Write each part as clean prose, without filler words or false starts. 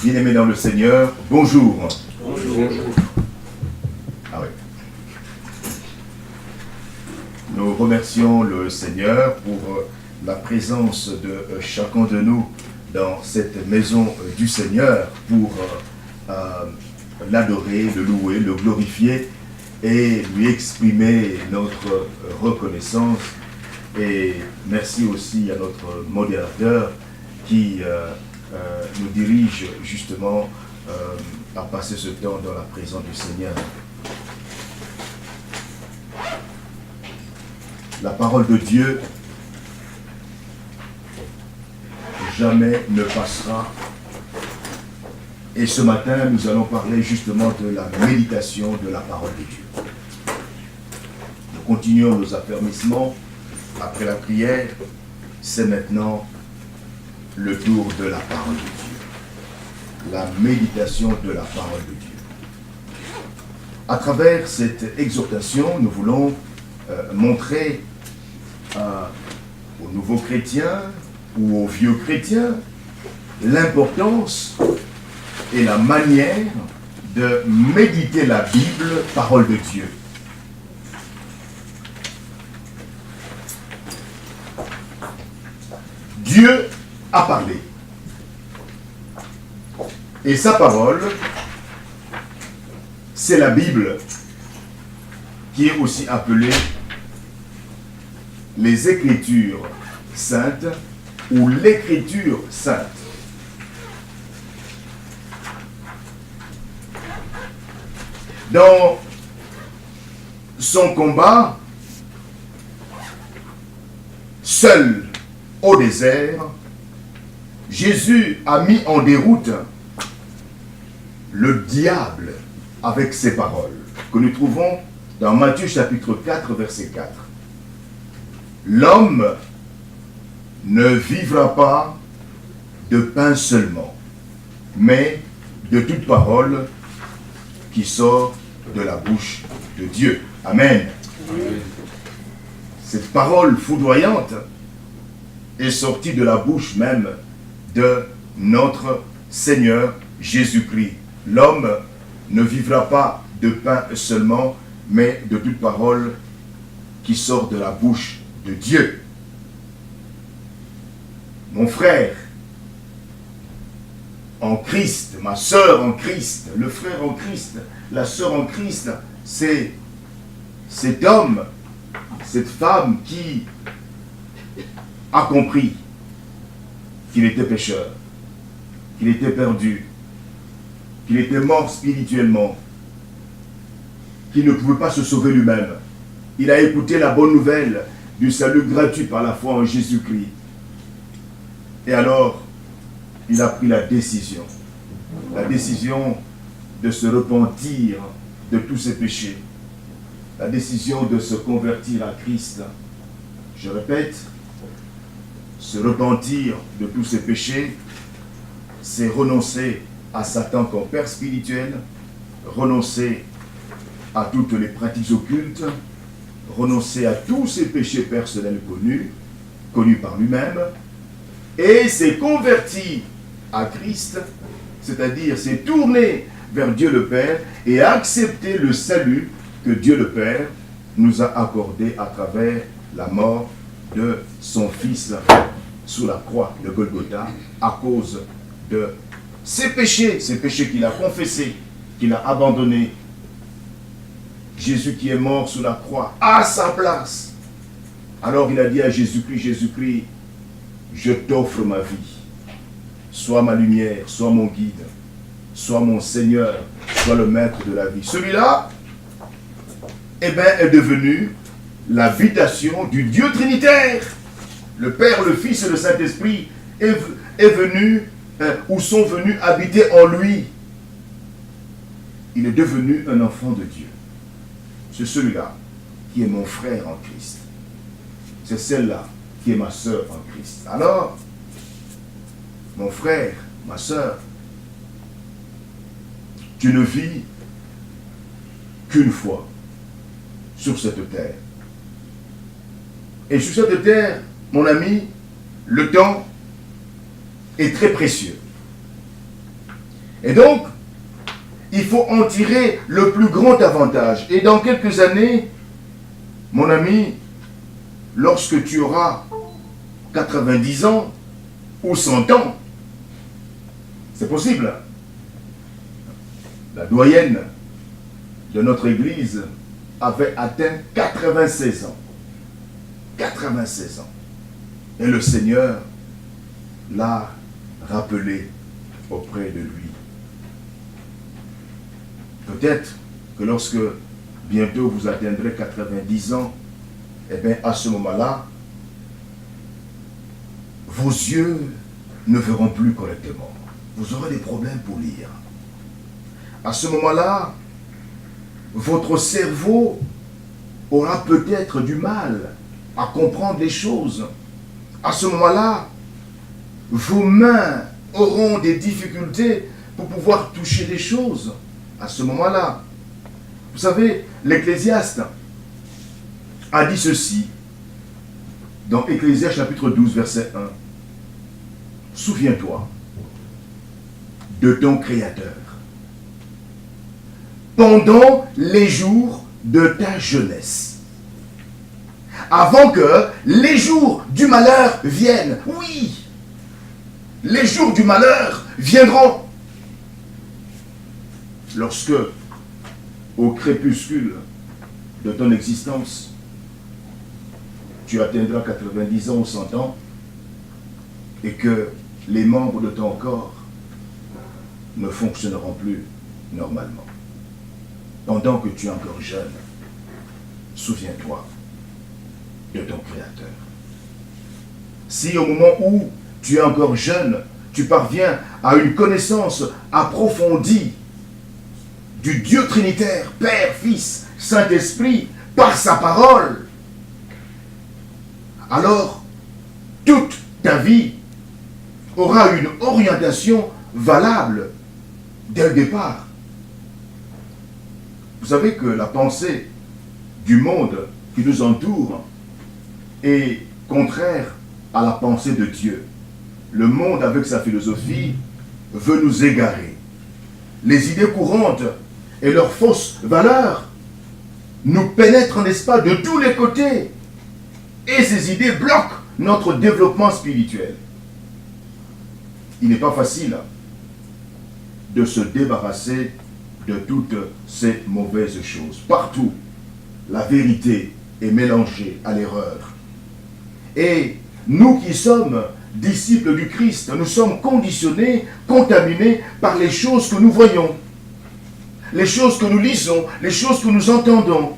Bien-aimés dans le Seigneur, bonjour. Bonjour. Ah oui. Nous remercions le Seigneur pour la présence de chacun de nous dans cette maison du Seigneur pour l'adorer, le louer, le glorifier et lui exprimer notre reconnaissance. Et merci aussi à notre modérateur qui nous dirige justement à passer ce temps dans la présence du Seigneur. La parole de Dieu jamais ne passera. Et ce matin, nous allons parler justement de la méditation de la parole de Dieu. Nous continuons nos affermissements après la prière. C'est maintenant le tour de la parole de Dieu. La méditation de la parole de Dieu. À travers cette exhortation, nous voulons montrer aux nouveaux chrétiens ou aux vieux chrétiens l'importance et la manière de méditer la Bible, parole de Dieu. Dieu a parlé. Et sa parole, c'est la Bible, qui est aussi appelée les Écritures saintes ou l'Écriture sainte. Dans son combat, seul au désert, Jésus a mis en déroute le diable avec ses paroles, que nous trouvons dans Matthieu chapitre 4, verset 4. L'homme ne vivra pas de pain seulement, mais de toute parole qui sort de la bouche de Dieu. Amen. Amen. Cette parole foudroyante est sortie de la bouche même de notre Seigneur Jésus-Christ. L'homme ne vivra pas de pain seulement, mais de toute parole qui sort de la bouche de Dieu. Mon frère en Christ, ma sœur en Christ, le frère en Christ, la sœur en Christ, c'est cet homme, cette femme qui a compris qu'il était pécheur, qu'il était perdu, qu'il était mort spirituellement, qu'il ne pouvait pas se sauver lui-même. Il a écouté la bonne nouvelle du salut gratuit par la foi en Jésus-Christ. Et alors, il a pris la décision de se repentir de tous ses péchés, la décision de se convertir à Christ. Je répète, se repentir de tous ses péchés, c'est renoncer à Satan comme père spirituel, renoncer à toutes les pratiques occultes, renoncer à tous ses péchés personnels connus par lui-même, et s'est converti à Christ, c'est-à-dire s'est tourné vers Dieu le Père et accepter le salut que Dieu le Père nous a accordé à travers la mort de son Fils sous la croix de Golgotha à cause de ses péchés qu'il a confessés, qu'il a abandonnés. Jésus qui est mort sous la croix à sa place. Alors il a dit à Jésus-Christ, Jésus-Christ, je t'offre ma vie. Sois ma lumière, sois mon guide, sois mon Seigneur, sois le maître de la vie. Celui-là, est devenu l'habitation du Dieu Trinitaire. Le Père, le Fils et le Saint-Esprit est venu, ou sont venus habiter en lui. Il est devenu un enfant de Dieu. C'est celui-là qui est mon frère en Christ. C'est celle-là qui est ma sœur en Christ. Alors, mon frère, ma sœur, tu ne vis qu'une fois sur cette terre. Et sur cette terre, mon ami, le temps est très précieux. Et donc, il faut en tirer le plus grand avantage. Et dans quelques années, mon ami, lorsque tu auras 90 ans ou 100 ans, c'est possible. La doyenne de notre église avait atteint 96 ans. 96 ans. Et le Seigneur l'a rappelé auprès de lui. Peut-être que lorsque bientôt vous atteindrez 90 ans, eh bien à ce moment-là, vos yeux ne verront plus correctement. Vous aurez des problèmes pour lire. À ce moment-là, votre cerveau aura peut-être du mal à comprendre les choses. À ce moment-là, vos mains auront des difficultés pour pouvoir toucher les choses. À ce moment-là, vous savez, l'Ecclésiaste a dit ceci dans Ecclésiaste chapitre 12, verset 1. Souviens-toi de ton Créateur pendant les jours de ta jeunesse, avant que les jours du malheur viennent. Oui, les jours du malheur viendront. Lorsque, au crépuscule de ton existence, tu atteindras 90 ans ou 100 ans, et que les membres de ton corps ne fonctionneront plus normalement. Pendant que tu es encore jeune, souviens-toi de ton Créateur. Si au moment où tu es encore jeune, tu parviens à une connaissance approfondie du Dieu Trinitaire, Père, Fils, Saint-Esprit, par sa parole, alors toute ta vie aura une orientation valable dès le départ. Vous savez que la pensée du monde qui nous entoure est contraire à la pensée de Dieu. Le monde, avec sa philosophie, veut nous égarer. Les idées courantes et leurs fausses valeurs nous pénètrent, n'est-ce pas, de tous les côtés. Et ces idées bloquent notre développement spirituel. Il n'est pas facile de se débarrasser de toutes ces mauvaises choses. Partout, la vérité est mélangée à l'erreur. Et nous qui sommes disciples du Christ, nous sommes conditionnés, contaminés par les choses que nous voyons, les choses que nous lisons, les choses que nous entendons.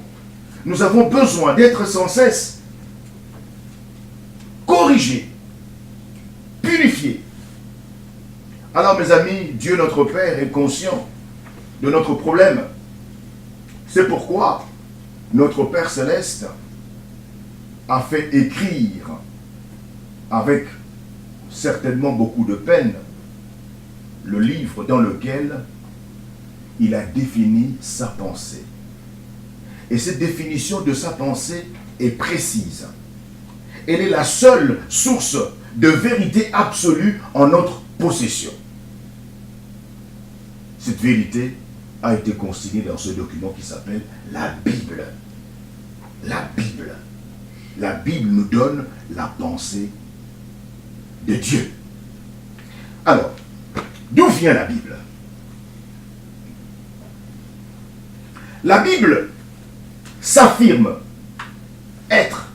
Nous avons besoin d'être sans cesse corrigés, purifiés. Alors mes amis, Dieu notre Père est conscient de notre problème. C'est pourquoi notre Père Céleste a fait écrire avec certainement beaucoup de peine le livre dans lequel il a défini sa pensée. Et cette définition de sa pensée est précise. Elle est la seule source de vérité absolue en notre possession. Cette vérité a été consignée dans ce document qui s'appelle la Bible. La Bible. La Bible nous donne la pensée de Dieu. Alors, d'où vient la Bible? La Bible s'affirme être,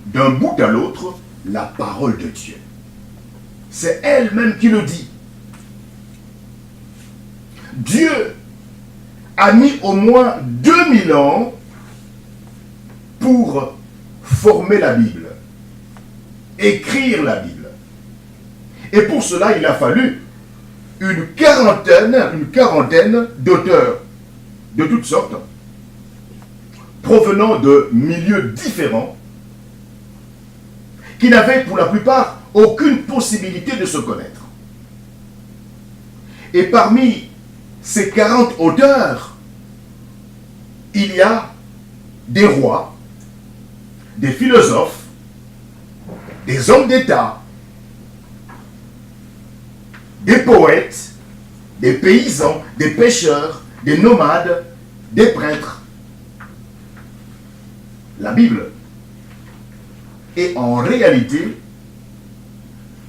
d'un bout à l'autre, la parole de Dieu. C'est elle-même qui le dit. Dieu a mis au moins 2000 ans pour former la Bible, écrire la Bible. Et pour cela, il a fallu une quarantaine d'auteurs de toutes sortes, provenant de milieux différents, qui n'avaient pour la plupart aucune possibilité de se connaître. Et parmi ces 40 auteurs, il y a des rois, des philosophes, des hommes d'État, des poètes, des paysans, des pêcheurs, des nomades, des prêtres. La Bible est en réalité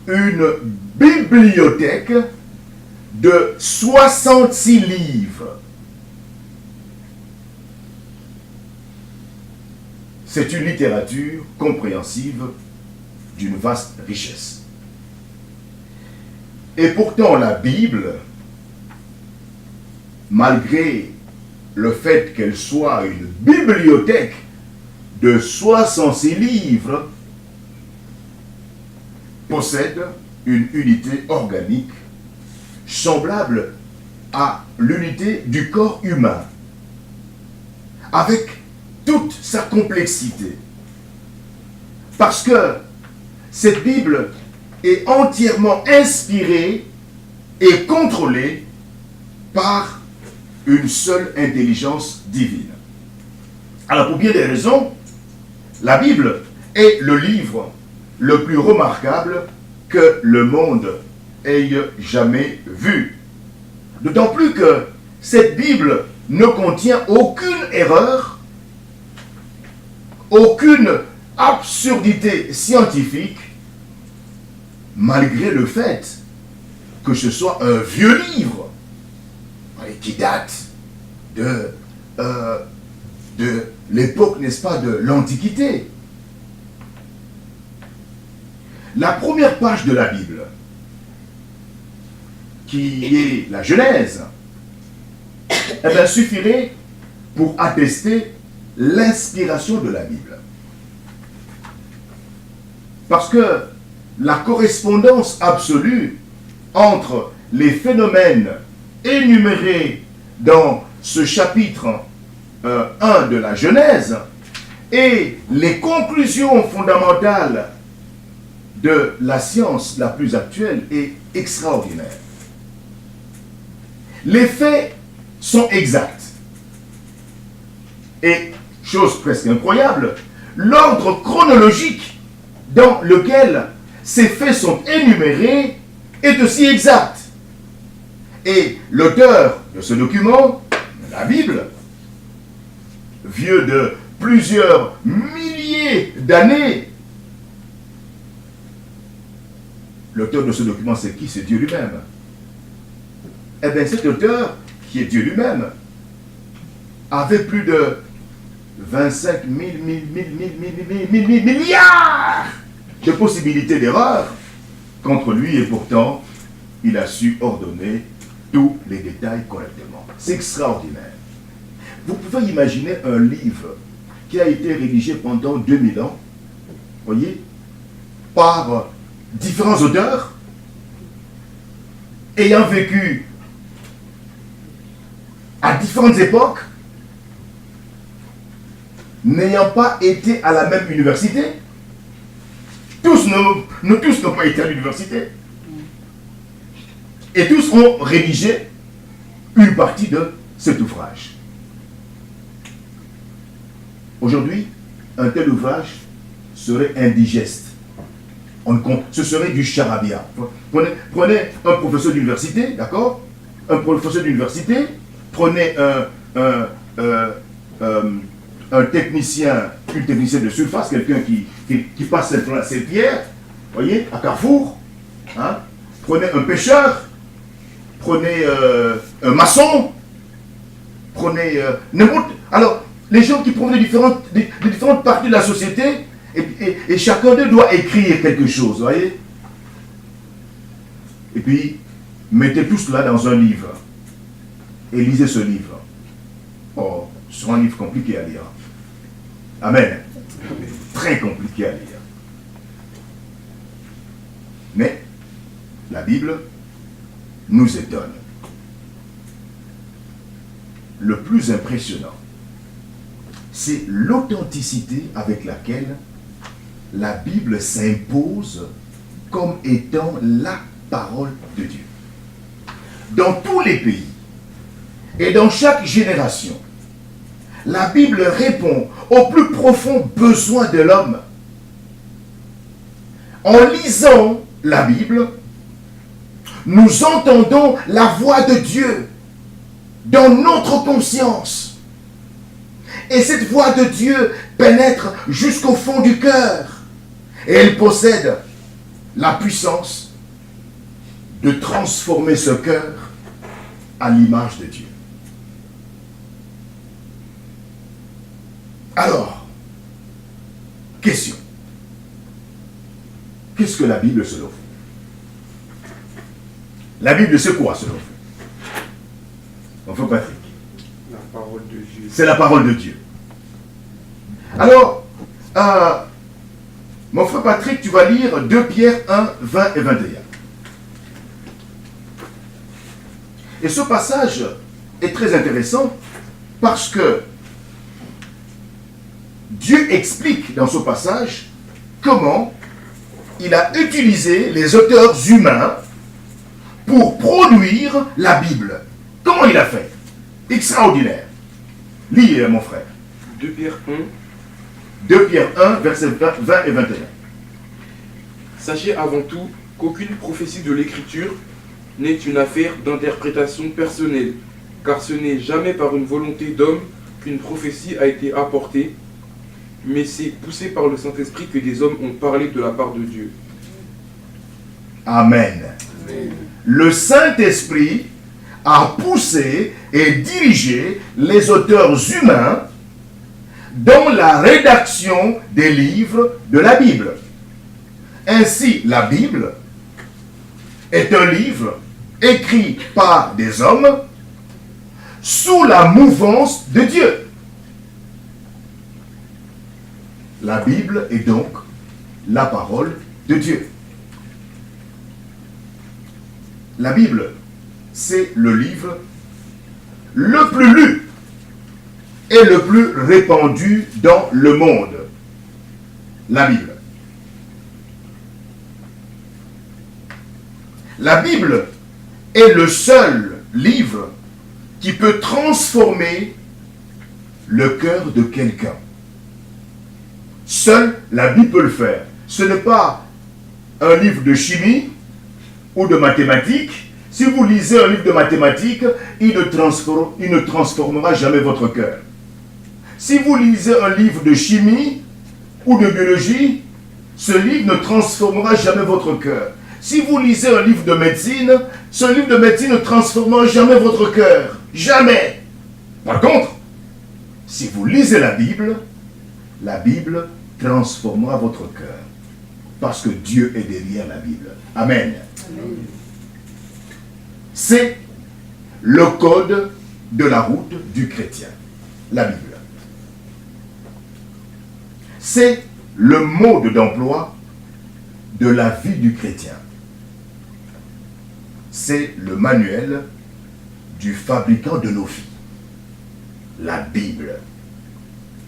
une bibliothèque de 66 livres. C'est une littérature compréhensive d'une vaste richesse. Et pourtant, la Bible, malgré le fait qu'elle soit une bibliothèque de 66 livres, possède une unité organique semblable à l'unité du corps humain, avec toute sa complexité. Parce que cette Bible est entièrement inspirée et contrôlée par une seule intelligence divine. Alors, pour bien des raisons, la Bible est le livre le plus remarquable que le monde ait jamais vu. D'autant plus que cette Bible ne contient aucune erreur, aucune absurdité scientifique, malgré le fait que ce soit un vieux livre qui date de l'époque, n'est-ce pas, de l'Antiquité. La première page de la Bible, qui est la Genèse, eh bien, suffirait pour attester l'inspiration de la Bible. Parce que la correspondance absolue entre les phénomènes énumérés dans ce chapitre 1 de la Genèse et les conclusions fondamentales de la science la plus actuelle est extraordinaire. Les faits sont exacts. Et, chose presque incroyable, l'ordre chronologique dans lequel ces faits sont énumérés est aussi exact. Et l'auteur de ce document, la Bible, vieux de plusieurs milliers d'années, l'auteur de ce document, c'est qui? C'est Dieu lui-même. Eh bien, cet auteur, qui est Dieu lui-même, avait plus de 25 000 milliards de possibilités d'erreur contre lui, et pourtant, il a su ordonner tous les détails correctement. C'est extraordinaire. Vous pouvez imaginer un livre qui a été rédigé pendant 2000 ans, voyez, par différents auteurs, ayant vécu à différentes époques, n'ayant pas été à la même université. Nous tous n'ont pas été à l'université. Et tous ont rédigé une partie de cet ouvrage. Aujourd'hui, un tel ouvrage serait indigeste. Ce serait du charabia. Prenez un professeur d'université, d'accord? Un professeur d'université, prenez un technicien, une technicienne de surface, quelqu'un qui passe ses pierres, voyez, à Carrefour. Hein? Prenez un pêcheur, prenez un maçon, prenez n'importe. Alors, les gens qui proviennent de différentes parties de la société, et chacun d'eux doit écrire quelque chose, vous voyez. Et puis, mettez tout cela dans un livre. Et lisez ce livre. Oh, ce sera un livre compliqué à lire. Amen. Très compliqué à lire. Mais, la Bible nous étonne. Le plus impressionnant, c'est l'authenticité avec laquelle la Bible s'impose comme étant la parole de Dieu. Dans tous les pays et dans chaque génération, la Bible répond aux plus profonds besoins de l'homme. En lisant la Bible, nous entendons la voix de Dieu dans notre conscience. Et cette voix de Dieu pénètre jusqu'au fond du cœur. Et elle possède la puissance de transformer ce cœur à l'image de Dieu. Alors, question. Qu'est-ce que la Bible selon vous? La Bible, c'est quoi selon vous? Mon frère Patrick. La parole de Dieu. C'est la parole de Dieu. Alors, mon frère Patrick, tu vas lire 2 Pierre 1, 20 et 21. Et ce passage est très intéressant parce que Dieu explique dans ce passage comment il a utilisé les auteurs humains pour produire la Bible. Comment il a fait? Extraordinaire. Lis, mon frère. 2 Pierre 1. 2 Pierre 1, versets 20 et 21. Sachez avant tout qu'aucune prophétie de l'Écriture n'est une affaire d'interprétation personnelle, car ce n'est jamais par une volonté d'homme qu'une prophétie a été apportée, mais c'est poussé par le Saint-Esprit que des hommes ont parlé de la part de Dieu. Amen. Amen. Le Saint-Esprit a poussé et dirigé les auteurs humains dans la rédaction des livres de la Bible. Ainsi, la Bible est un livre écrit par des hommes sous la mouvance de Dieu. La Bible est donc la parole de Dieu. La Bible, c'est le livre le plus lu et le plus répandu dans le monde. La Bible. La Bible est le seul livre qui peut transformer le cœur de quelqu'un. Seule la Bible peut le faire. Ce n'est pas un livre de chimie ou de mathématiques. Si vous lisez un livre de mathématiques, il ne transformera jamais votre cœur. Si vous lisez un livre de chimie ou de biologie, ce livre ne transformera jamais votre cœur. Si vous lisez un livre de médecine, ce livre de médecine ne transformera jamais votre cœur. Jamais. Par contre, si vous lisez la Bible transformera votre cœur. Parce que Dieu est derrière la Bible. Amen. Amen. C'est le code de la route du chrétien. La Bible. C'est le mode d'emploi de la vie du chrétien. C'est le manuel du fabricant de nos vies. La Bible.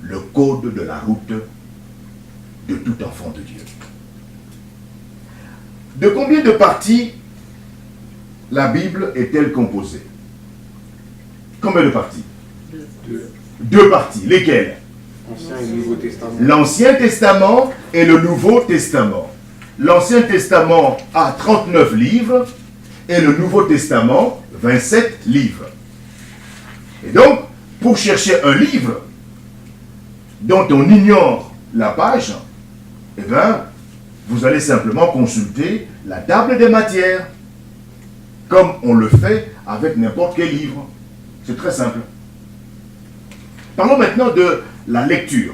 Le code de la route de tout enfant de Dieu. De combien de parties la Bible est-elle composée? Combien de parties? Deux parties. Lesquelles? Ancien et Nouveau Testament. L'Ancien Testament et le Nouveau Testament. L'Ancien Testament a 39 livres et le Nouveau Testament 27 livres. Et donc, pour chercher un livre dont on ignore la page, eh bien, vous allez simplement consulter la table des matières, comme on le fait avec n'importe quel livre. C'est très simple. Parlons maintenant de la lecture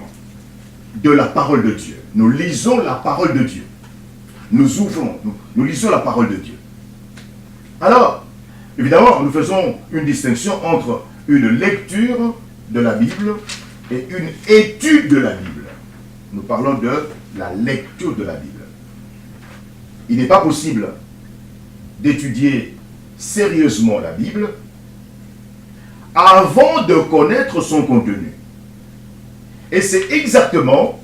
de la parole de Dieu. Nous lisons la parole de Dieu. Nous ouvrons, nous lisons la parole de Dieu. Alors, évidemment, nous faisons une distinction entre une lecture de la Bible et une étude de la Bible. Nous parlons de la lecture de la Bible. Il n'est pas possible d'étudier sérieusement la Bible avant de connaître son contenu. Et c'est exactement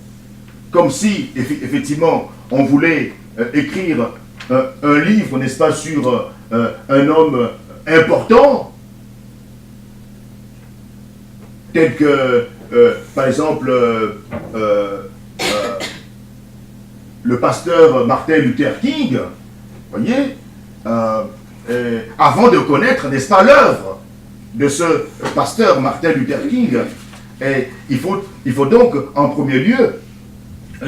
comme si, effectivement, on voulait écrire un livre, n'est-ce pas, sur un homme important, tel que, par exemple, le pasteur Martin Luther King, voyez, avant de connaître, n'est-ce pas, l'œuvre de ce pasteur Martin Luther King. Et il faut donc, en premier lieu,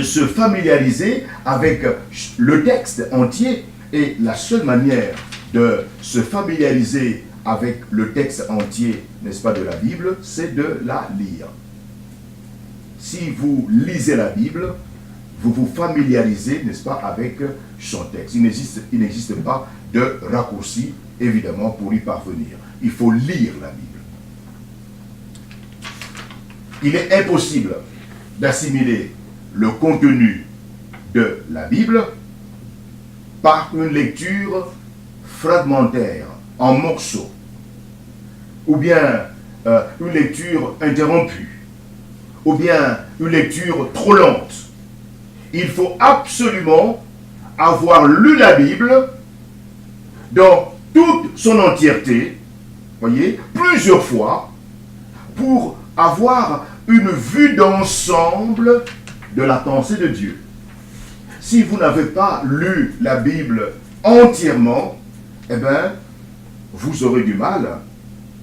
se familiariser avec le texte entier. Et la seule manière de se familiariser avec le texte entier, n'est-ce pas, de la Bible, c'est de la lire. Si vous lisez la Bible, vous vous familiarisez, n'est-ce pas, avec son texte. Il n'existe pas de raccourci, évidemment, pour y parvenir. Il faut lire la Bible. Il est impossible d'assimiler le contenu de la Bible par une lecture fragmentaire, en morceaux, ou bien une lecture interrompue, ou bien une lecture trop lente. Il faut absolument avoir lu la Bible dans toute son entièreté, voyez, plusieurs fois, pour avoir une vue d'ensemble de la pensée de Dieu. Si vous n'avez pas lu la Bible entièrement, eh bien, vous aurez du mal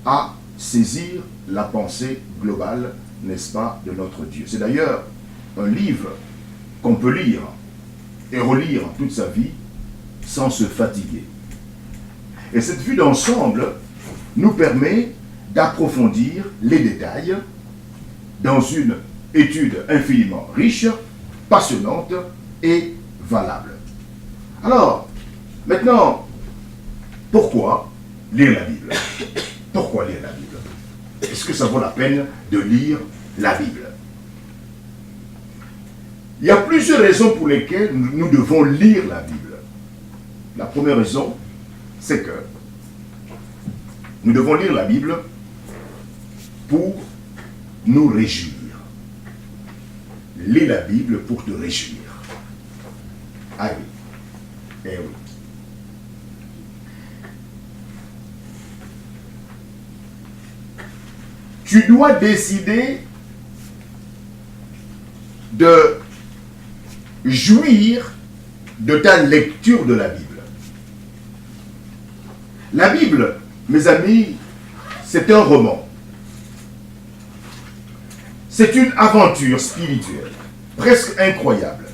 à saisir la pensée globale, n'est-ce pas, de notre Dieu. C'est d'ailleurs un livre qu'on peut lire et relire toute sa vie sans se fatiguer. Et cette vue d'ensemble nous permet d'approfondir les détails dans une étude infiniment riche, passionnante et valable. Alors, maintenant, pourquoi lire la Bible? Pourquoi lire la Bible? Est-ce que ça vaut la peine de lire la Bible? Il y a plusieurs raisons pour lesquelles nous devons lire la Bible. La première raison, c'est que nous devons lire la Bible pour nous réjouir. Lis la Bible pour te réjouir. Ah oui. Eh oui. Tu dois décider de jouir de ta lecture de la Bible. La Bible, mes amis, c'est un roman. C'est une aventure spirituelle, presque incroyable.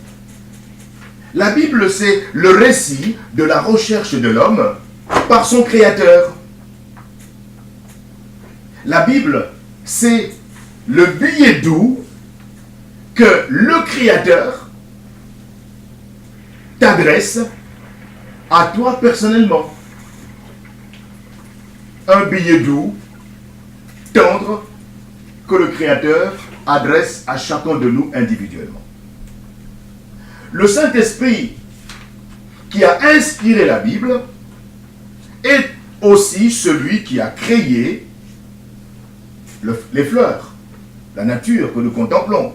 La Bible, c'est le récit de la recherche de l'homme par son Créateur. La Bible, c'est le billet doux que le Créateur t'adresse à toi personnellement. Un billet doux, tendre, que le Créateur adresse à chacun de nous individuellement. Le Saint-Esprit qui a inspiré la Bible est aussi celui qui a créé les fleurs, la nature que nous contemplons.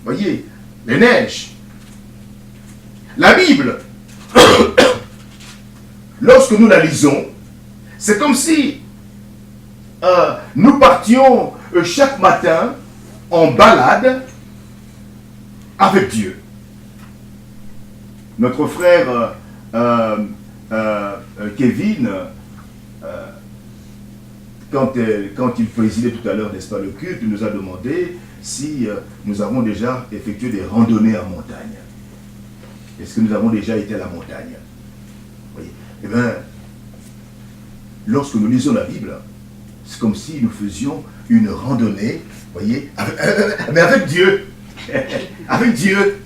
Voyez, les neiges. La Bible, lorsque nous la lisons, c'est comme si nous partions chaque matin en balade avec Dieu. Notre frère Kevin, quand il présidait tout à l'heure, n'est-ce pas, le culte, nous a demandé si nous avons déjà effectué des randonnées en montagne. Est-ce que nous avons déjà été à la montagne? Oui. Eh bien, lorsque nous lisons la Bible, c'est comme si nous faisions une randonnée, voyez, mais avec Dieu. Avec Dieu.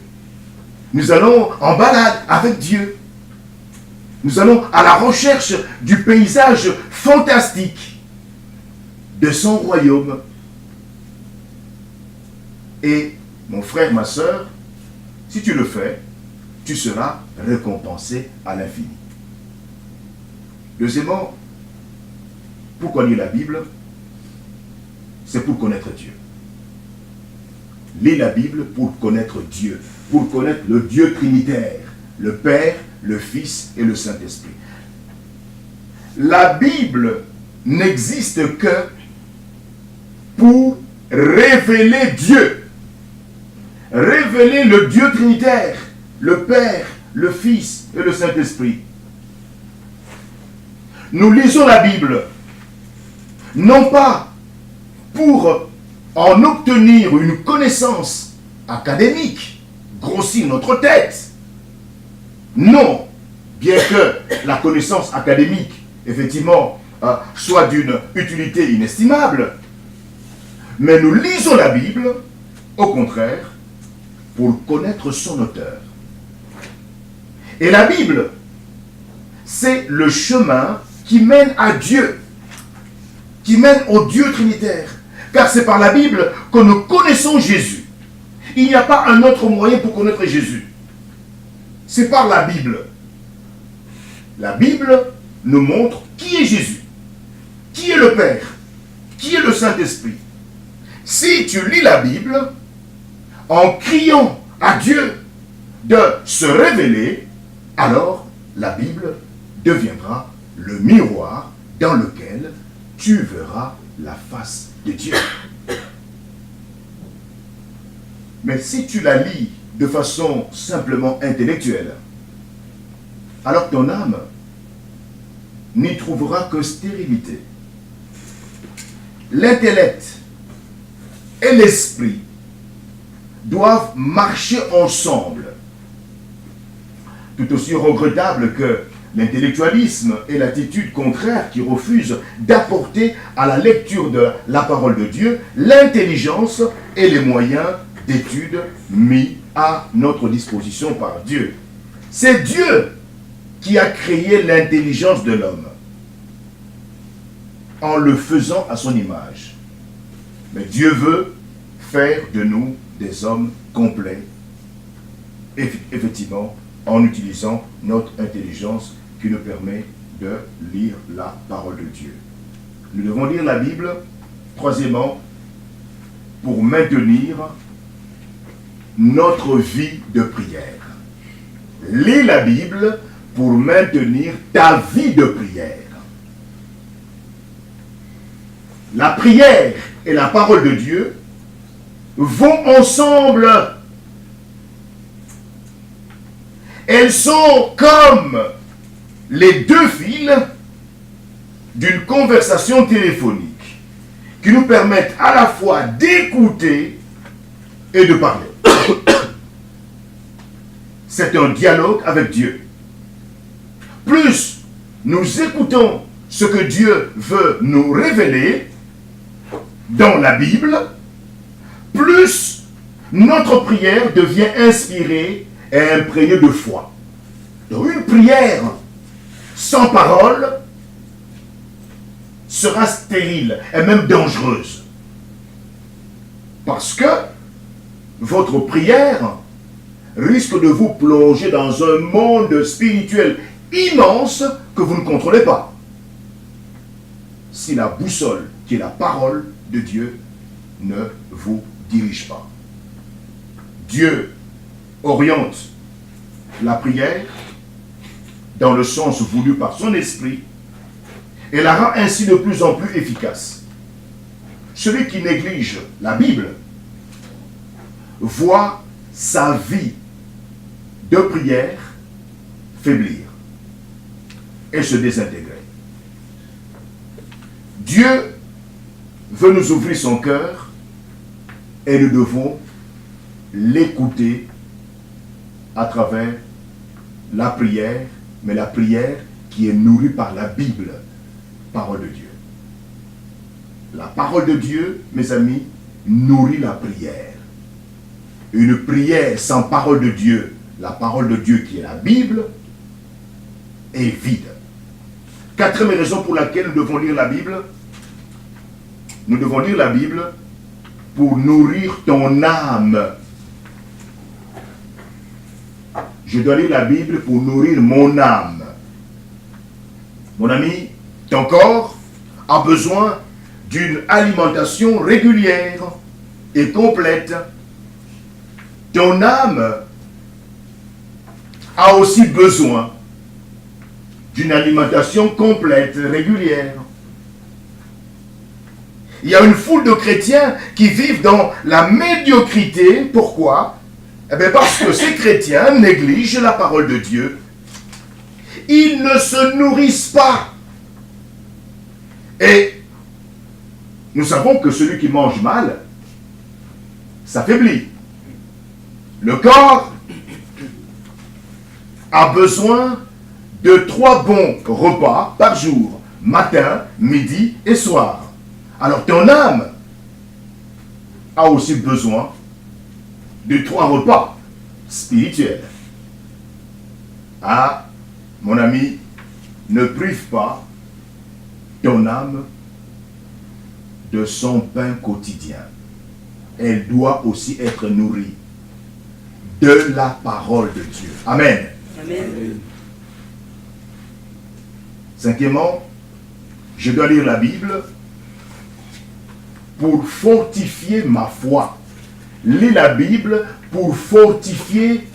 Nous allons en balade avec Dieu. Nous allons à la recherche du paysage fantastique de son royaume. Et, mon frère, ma soeur, si tu le fais, tu seras récompensé à l'infini. Deuxièmement, pourquoi lire la Bible? C'est pour connaître Dieu. Lis la Bible pour connaître Dieu, pour connaître le Dieu trinitaire, le Père, le Fils et le Saint-Esprit. La Bible n'existe que pour révéler Dieu, révéler le Dieu trinitaire, le Père, le Fils et le Saint-Esprit. nous lisons la Bible, non pas pour en obtenir une connaissance académique, grossir notre tête. Non, bien que la connaissance académique, effectivement, soit d'une utilité inestimable, mais nous lisons la Bible, au contraire, pour connaître son auteur. Et la Bible, c'est le chemin qui mène à Dieu, qui mène au Dieu trinitaire. Car c'est par la Bible que nous connaissons Jésus. Il n'y a pas un autre moyen pour connaître Jésus. C'est par la Bible. La Bible nous montre qui est Jésus, qui est le Père, qui est le Saint-Esprit. Si tu lis la Bible en criant à Dieu de se révéler, alors la Bible deviendra le miroir dans lequel tu verras la face de Dieu. Mais si tu la lis de façon simplement intellectuelle, alors ton âme n'y trouvera que stérilité. L'intellect et l'esprit doivent marcher ensemble. Tout aussi regrettable que l'intellectualisme et l'attitude contraire qui refuse d'apporter à la lecture de la parole de Dieu l'intelligence et les moyens d'étude mis à notre disposition par Dieu. C'est Dieu qui a créé l'intelligence de l'homme en le faisant à son image. Mais Dieu veut faire de nous des hommes complets, effectivement, en utilisant notre intelligence qui nous permet de lire la parole de Dieu. Nous devons lire la Bible, troisièmement, pour maintenir notre vie de prière. Lis la Bible pour maintenir ta vie de prière. La prière et la parole de Dieu vont ensemble. Elles sont comme les deux fils d'une conversation téléphonique qui nous permettent à la fois d'écouter et de parler. C'est un dialogue avec Dieu. Plus nous écoutons ce que Dieu veut nous révéler dans la Bible, plus notre prière devient inspirée et imprégnée de foi. Donc une prière sans parole sera stérile et même dangereuse. Parce que votre prière risque de vous plonger dans un monde spirituel immense que vous ne contrôlez pas. Si la boussole, qui est la parole de Dieu, ne vous dirige pas. Dieu oriente la prière dans le sens voulu par son esprit et la rend ainsi de plus en plus efficace. Celui qui néglige la Bible voit sa vie de prière faiblir et se désintégrer. Dieu veut nous ouvrir son cœur et nous devons l'écouter à travers la prière, mais la prière qui est nourrie par la Bible, parole de Dieu. La parole de Dieu, mes amis, nourrit la prière. Une prière sans parole de Dieu, la parole de Dieu qui est la Bible, est vide. Quatrième raison pour laquelle nous devons lire la Bible. Nous devons lire la Bible pour nourrir ton âme. Je dois lire la Bible pour nourrir mon âme. Mon ami, ton corps a besoin d'une alimentation régulière et complète. Ton âme a aussi besoin d'une alimentation complète, régulière. Il y a une foule de chrétiens qui vivent dans la médiocrité. Pourquoi? Eh bien parce que ces chrétiens négligent la parole de Dieu. Ils ne se nourrissent pas Et nous savons que celui qui mange mal s'affaiblit. Le corps a besoin de 3 bons repas par jour, matin, midi et soir. Alors ton âme a aussi besoin de 3 repas spirituels. Ah, mon ami, ne prive pas ton âme de son pain quotidien. Elle doit aussi être nourrie de la parole de Dieu. Amen. Amen. Cinquièmement, je dois lire la Bible pour fortifier ma foi. Lis la Bible pour fortifier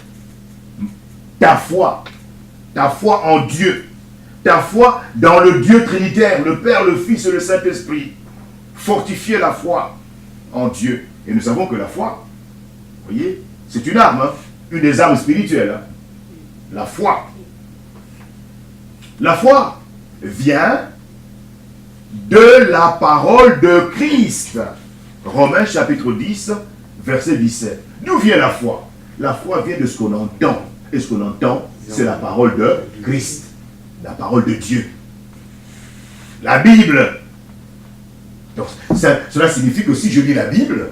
ta foi en Dieu, ta foi dans le Dieu trinitaire, le Père, le Fils et le Saint-Esprit. Fortifier la foi en Dieu. Et nous savons que la foi, vous voyez, c'est une arme, hein, une des armes spirituelles. Hein. La foi. La foi vient de la parole de Christ. Romains chapitre 10, verset 17. D'où vient la foi? La foi vient de ce qu'on entend. Et ce qu'on entend, c'est la parole de Christ. La parole de Dieu. La Bible. Donc, cela signifie que si je lis la Bible,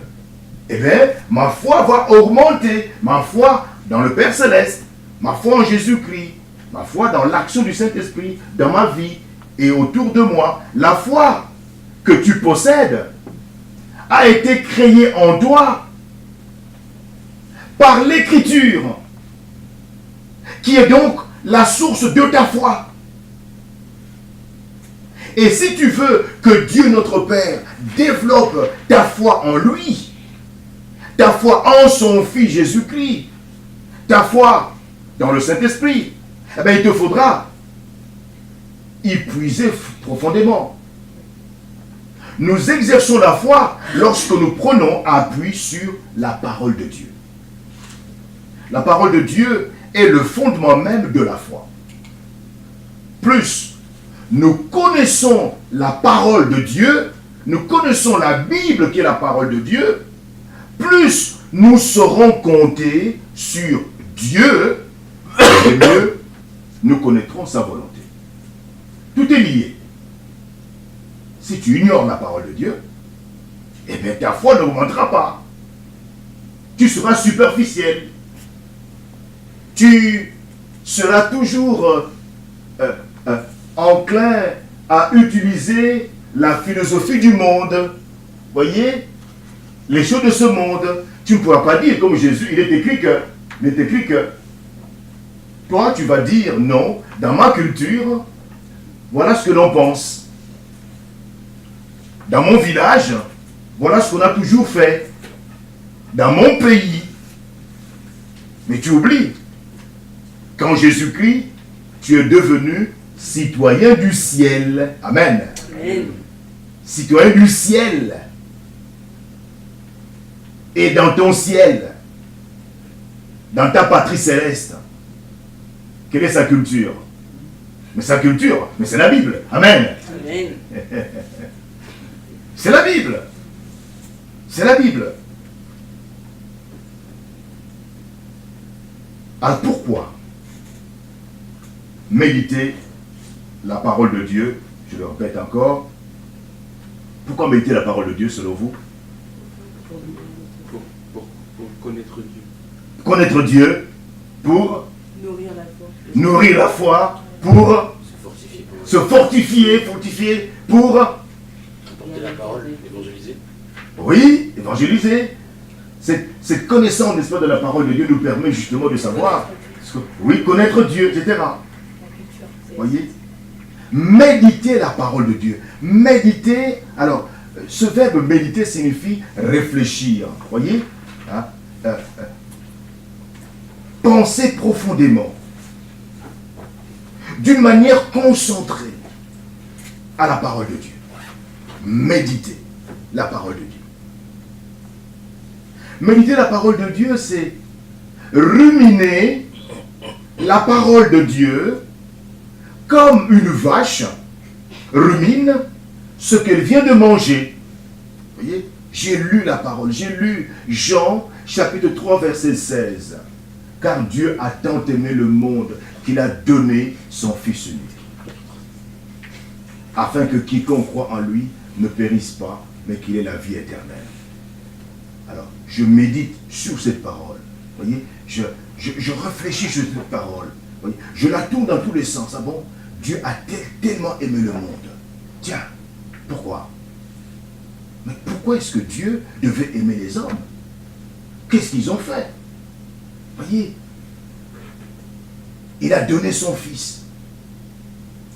eh bien, ma foi va augmenter. Ma foi dans le Père Céleste. Ma foi en Jésus-Christ. Ma foi dans l'action du Saint-Esprit, dans ma vie et autour de moi. La foi que tu possèdes a été créée en toi par l'Écriture, qui est donc la source de ta foi. Et si tu veux que Dieu notre Père développe ta foi en lui, ta foi en son Fils Jésus-Christ, ta foi dans le Saint-Esprit, eh bien, il te faudra y puiser profondément. Nous exerçons la foi lorsque nous prenons appui sur la parole de Dieu. La parole de Dieu est le fondement même de la foi. Plus nous connaissons la parole de Dieu, nous connaissons la Bible qui est la parole de Dieu, plus nous saurons compter sur Dieu, et mieux nous connaîtrons sa volonté. Tout est lié. Si tu ignores la parole de Dieu, eh bien ta foi n'augmentera pas. Tu seras superficiel. Tu seras toujours enclin à utiliser la philosophie du monde. Voyez, les choses de ce monde. Tu ne pourras pas dire comme Jésus, il est écrit que toi tu vas dire non, dans ma culture, voilà ce que l'on pense. Dans mon village, voilà ce qu'on a toujours fait. Dans mon pays. Mais tu oublies, qu'en Jésus-Christ, tu es devenu citoyen du ciel. Amen. Amen. Citoyen du ciel. Et dans ton ciel, dans ta patrie céleste, quelle est sa culture? Mais sa culture, mais c'est la Bible. Amen. Amen. C'est la Bible. C'est la Bible. Alors pourquoi méditer la parole de Dieu? Je le répète encore. Pourquoi méditer la parole de Dieu selon vous? Pour connaître Dieu. Connaître Dieu pour Nourrir la foi. pour Se fortifier pour fortifier pour apporter la parole, évangéliser. oui, évangéliser. Cette connaissance, n'est-ce pas, de la parole de Dieu nous permet justement de savoir, oui, connaître Dieu, etc. Voyez, méditer la parole de Dieu. Méditer, alors, ce verbe méditer signifie réfléchir. Voyez, hein, penser profondément, d'une manière concentrée à la parole de Dieu. Méditer la parole de Dieu. Méditer la parole de Dieu, c'est ruminer la parole de Dieu comme une vache rumine ce qu'elle vient de manger. Vous voyez, j'ai lu la parole, j'ai lu Jean chapitre 3 verset 16. Car Dieu a tant aimé le monde qu'il a donné son Fils unique, afin que quiconque croit en lui ne périsse pas, mais qu'il ait la vie éternelle. Alors, je médite sur cette parole. Vous voyez, je réfléchis sur cette parole. Vous voyez, je la tourne dans tous les sens. Ah bon? Dieu a tellement aimé le monde. Tiens, pourquoi? Mais pourquoi est-ce que Dieu devait aimer les hommes? Qu'est-ce qu'ils ont fait? Voyez, il a donné son Fils,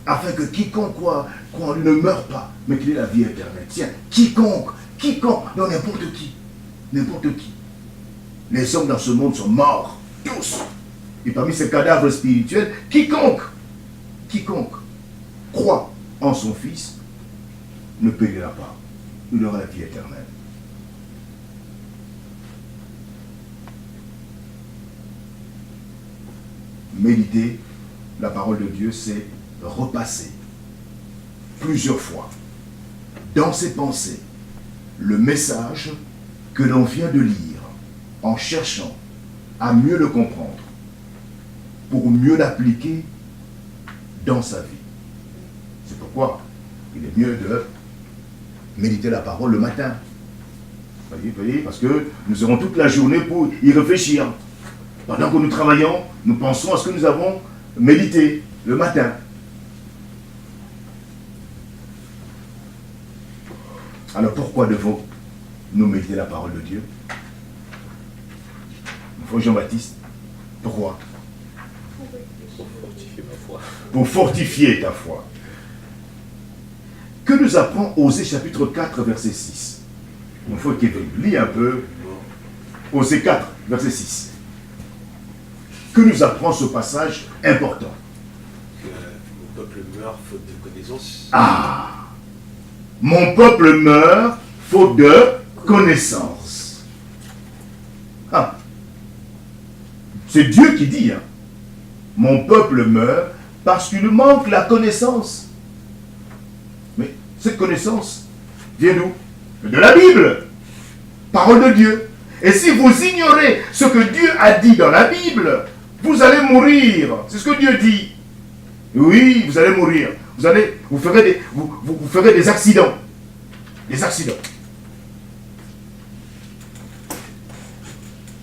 afin que quiconque croit en lui ne meure pas, mais qu'il ait la vie éternelle. Tiens, quiconque, non, n'importe qui. Les hommes dans ce monde sont morts, tous. Et parmi ces cadavres spirituels, quiconque croit en son Fils ne périra pas. Il aura la vie éternelle. Méditer la parole de Dieu, c'est repasser plusieurs fois dans ses pensées le message que l'on vient de lire en cherchant à mieux le comprendre pour mieux l'appliquer dans sa vie. C'est pourquoi il est mieux de méditer la parole le matin. Voyez, parce que nous aurons toute la journée pour y réfléchir. Pendant que nous travaillons, nous pensons à ce que nous avons médité le matin. Alors pourquoi devons-nous méditer la parole de Dieu? Frère Jean-Baptiste, pourquoi? Pour fortifier ma foi. Pour fortifier ta foi. Que nous apprend Osée chapitre 4, verset 6? Il faut qu'il lit un peu. Osée 4, verset 6. Que nous apprend ce passage important? Que mon peuple meurt faute de connaissance. Ah! Mon peuple meurt faute de connaissance. Ah! C'est Dieu qui dit, hein? Mon peuple meurt parce qu'il manque la connaissance. Mais cette connaissance vient d'où? De la Bible. Parole de Dieu. Et si vous ignorez ce que Dieu a dit dans la Bible, vous allez mourir. C'est ce que Dieu dit. Oui, vous allez mourir. Vous ferez des accidents. Des accidents.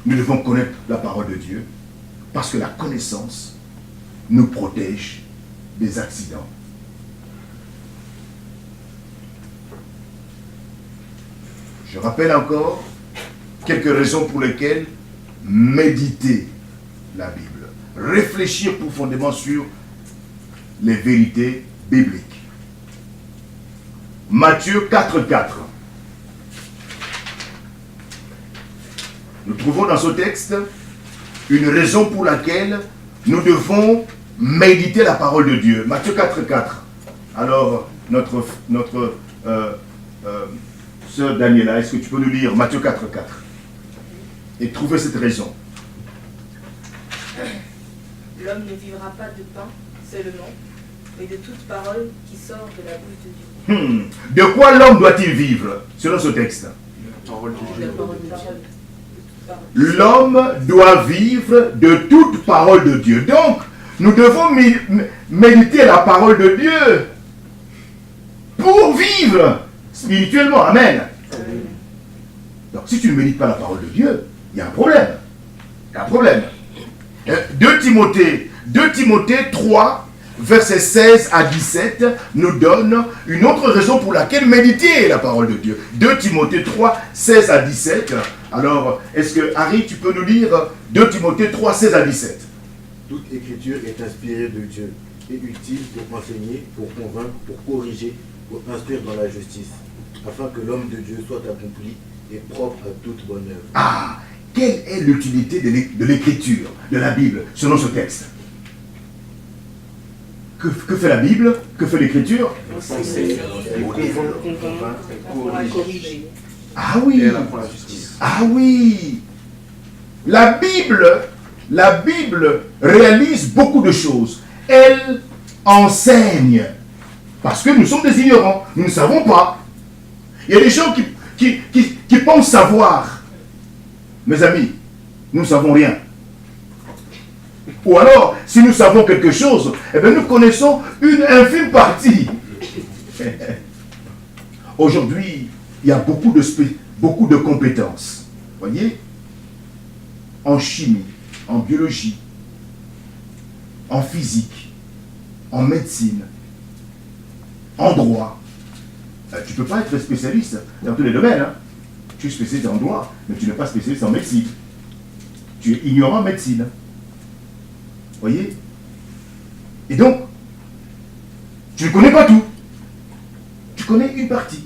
Nous devons connaître la parole de Dieu parce que la connaissance nous protège des accidents. Je rappelle encore quelques raisons pour lesquelles méditer la Bible. Réfléchir profondément sur les vérités bibliques. Matthieu 4,4. Nous trouvons dans ce texte une raison pour laquelle nous devons méditer la parole de Dieu. Matthieu 4,4. Alors, notre sœur Daniela, est-ce que tu peux nous lire Matthieu 4,4 et trouver cette raison? L'homme ne vivra pas de pain seulement, mais de toute parole qui sort de la bouche de Dieu. De quoi l'homme doit-il vivre, selon ce texte? La parole de Dieu. L'homme doit vivre de toute parole de Dieu. Donc, nous devons méditer la parole de Dieu pour vivre spirituellement. Amen. Donc, si tu ne médites pas la parole de Dieu, il y a un problème. Il y a un problème. 2 Timothée 3, versets 16 à 17, nous donne une autre raison pour laquelle méditer la parole de Dieu. 2 Timothée 3, 16 à 17. Alors, est-ce que, Harry, tu peux nous lire 2 Timothée 3, 16 à 17? Toute écriture est inspirée de Dieu et utile pour enseigner, pour convaincre, pour corriger, pour instruire dans la justice, afin que l'homme de Dieu soit accompli et propre à toute bonne œuvre. Ah, quelle est l'utilité de l'écriture, de la Bible, selon ce texte? Que fait la Bible? Que fait l'écriture? Corriger. Ah oui. Et elle apprend la justice. Ah oui. La Bible réalise beaucoup de choses. Elle enseigne. Parce que nous sommes des ignorants. Nous ne savons pas. Il y a des gens qui pensent savoir. Mes amis, nous ne savons rien. Ou alors, si nous savons quelque chose, eh bien, nous connaissons une infime partie. Aujourd'hui, il y a beaucoup de compétences. Voyez, en chimie, en biologie, en physique, en médecine, en droit. Tu ne peux pas être spécialiste dans tous les domaines. Hein. Tu es spécialiste en droit, mais tu n'es pas spécialiste en médecine. Tu es ignorant en médecine. Voyez? Et donc, tu ne connais pas tout. Tu connais une partie.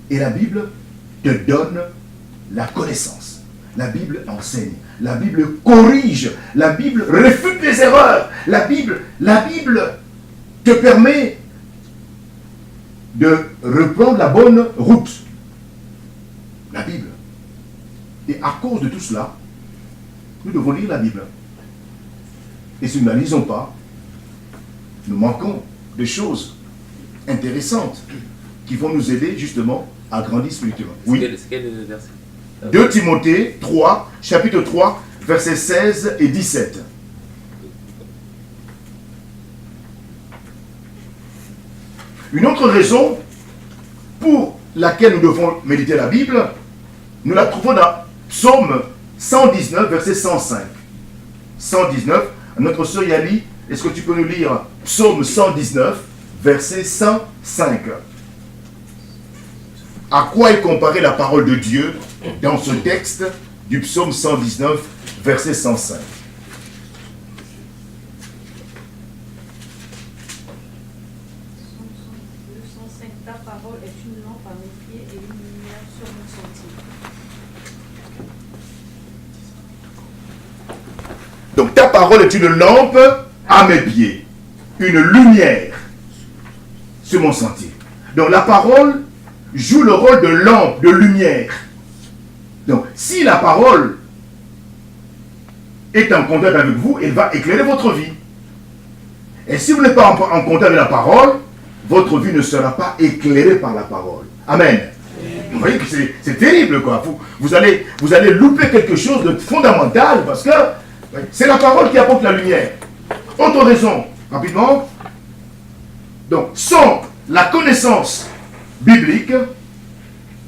Et la Bible te donne la connaissance. La Bible enseigne. La Bible corrige. La Bible réfute les erreurs. La Bible te permet de reprendre la bonne route. La Bible. Et à cause de tout cela, nous devons lire la Bible. Et si nous ne la lisons pas, nous manquons de choses intéressantes qui vont nous aider justement à grandir spirituellement. Oui. C'est quel verset? 2 Timothée 3, chapitre 3, versets 16 et 17. Une autre raison pour laquelle nous devons méditer la Bible, nous la trouvons dans Psaume 119, verset 105. 119, notre sœur Yali, est-ce que tu peux nous lire Psaume 119, verset 105? À quoi est comparée la parole de Dieu dans ce texte du Psaume 119, verset 105? Ta parole est une lampe à mes pieds et une lumière sur mon sentier. Donc ta parole est une lampe à mes pieds, une lumière sur mon sentier. Donc la parole joue le rôle de lampe, de lumière. Donc si la parole est en contact avec vous, elle va éclairer votre vie. Et si vous n'êtes pas en contact avec la parole, votre vie ne sera pas éclairée par la parole. Amen. Vous voyez que c'est terrible, quoi. Vous allez louper quelque chose de fondamental parce que c'est la parole qui apporte la lumière. Autre raison, rapidement. Donc, sans la connaissance biblique,